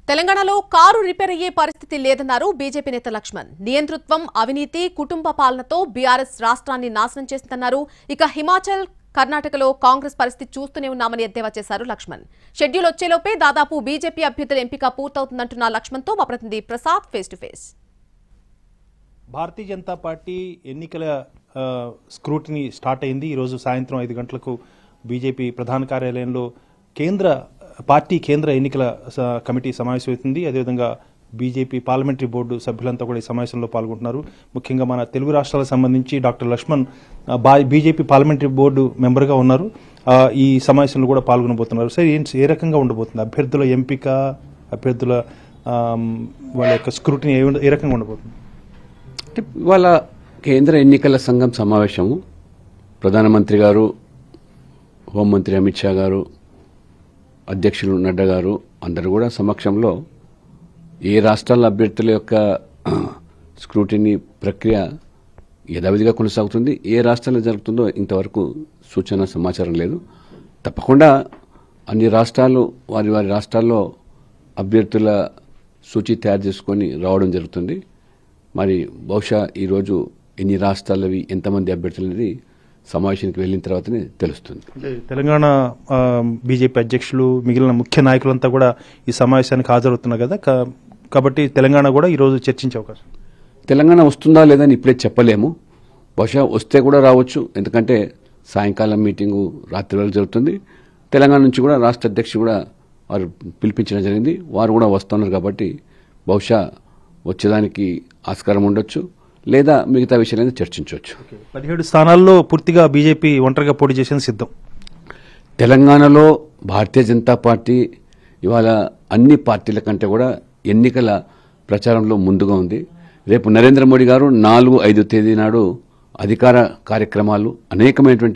తెలంగాణలో car repair అయ్యే పరిస్థితి లేదన్నారు బీజేపీ నేత లక్ష్మణ్. నియంతృత్వం, అవినీతి, కుటుంబ పాలనతో బీఆర్ఎస్ రాష్ట్రాన్ని నాశనం చేస్తుందన్నారు. ఇక హిమాచల్, కర్ణాటకలో కాంగ్రెస్ పరిస్థితి చూస్తూనే ఉన్నామని ఎద్దేవా చేశారు లక్ష్మణ్. షెడ్యూల్ వచ్చేలోపే దాదాపు బీజేపీ అభ్యర్థుల ఎంపిక పూర్తవుతుందంటున్న లక్ష్మణ్తో మా ప్రతినిధి Prasad face to face. Bharatiya Janata party ఎన్నికల స్క్రూటినీ స్టార్ట్ అయింది. ఈరోజు సాయంత్రం 5 గంటలకు బీజేపీ ప్రధాన కార్యాలయంలో పార్టీ కేంద్ర ఎన్నికల కమిటీ సమావేశం అవుతుంది. అదేవిధంగా బీజేపీ పార్లమెంటరీ బోర్డు సభ్యులంతా కూడా ఈ సమావేశంలో పాల్గొంటున్నారు. ముఖ్యంగా మన తెలుగు రాష్ట్రాలకు సంబంధించి doctor Laxman BJP parliamentary board మెంబర్గా ఉన్నారు. ఈ సమావేశంలో కూడా పాల్గొనబోతున్నారు. సరే, ఏ రకంగా ఉండబోతుంది అభ్యర్థుల ఎంపిక, అభ్యర్థుల వాళ్ళ యొక్క స్క్రూటినీ ఏ రకంగా ఉండబోతుంది? ఇవాళ కేంద్ర ఎన్నికల సంఘం సమావేశము ప్రధానమంత్రి గారు, హోంమంత్రి అమిత్ షా గారు, అధ్యక్షులు నడ్డా గారు అందరు కూడా సమక్షంలో ఏ రాష్ట్రాల అభ్యర్థుల యొక్క స్క్రూటినీ ప్రక్రియ యథావిధిగా కొనసాగుతుంది. ఏ రాష్ట్రాల్లో జరుగుతుందో ఇంతవరకు సూచన సమాచారం లేదు. తప్పకుండా అన్ని రాష్ట్రాలు వారి రాష్ట్రాల్లో అభ్యర్థుల సూచి తయారు చేసుకొని రావడం జరుగుతుంది. మరి బహుశా ఈరోజు ఎన్ని రాష్ట్రాలవి, ఎంతమంది అభ్యర్థులు అనేది సమావేశానికి వెళ్ళిన తర్వాతనే తెలుస్తుంది. తెలంగాణ బీజేపీ అధ్యక్షులు, మిగిలిన ముఖ్య నాయకులంతా కూడా ఈ సమావేశానికి హాజరవుతున్నారు కదా, కాబట్టి తెలంగాణ కూడా ఈరోజు చర్చించే అవకాశం. తెలంగాణ వస్తుందా లేదని ఇప్పుడే చెప్పలేము. బహుశా వస్తే కూడా రావచ్చు. ఎందుకంటే సాయంకాలం మీటింగు రాత్రి వేళ జరుగుతుంది. తెలంగాణ నుంచి కూడా రాష్ట్ర అధ్యక్షుడు కూడా వారు పిలిపించడం జరిగింది. వారు కూడా వస్తున్నారు కాబట్టి బహుశా వచ్చేదానికి ఆస్కారం ఉండొచ్చు, లేదా మిగతా విషయాలను చర్చించవచ్చు. 17 స్థానాల్లో పూర్తిగా బీజేపీ ఒంటరిగా పోటీ చేసేందుకు సిద్ధం. తెలంగాణలో భారతీయ జనతా పార్టీ ఇవాళ అన్ని పార్టీల కంటే కూడా ఎన్నికల ప్రచారంలో ముందుగా ఉంది. రేపు నరేంద్ర మోడీ గారు 4-5 తేదీ నాడు అధికార కార్యక్రమాలు అనేకమైనటువంటి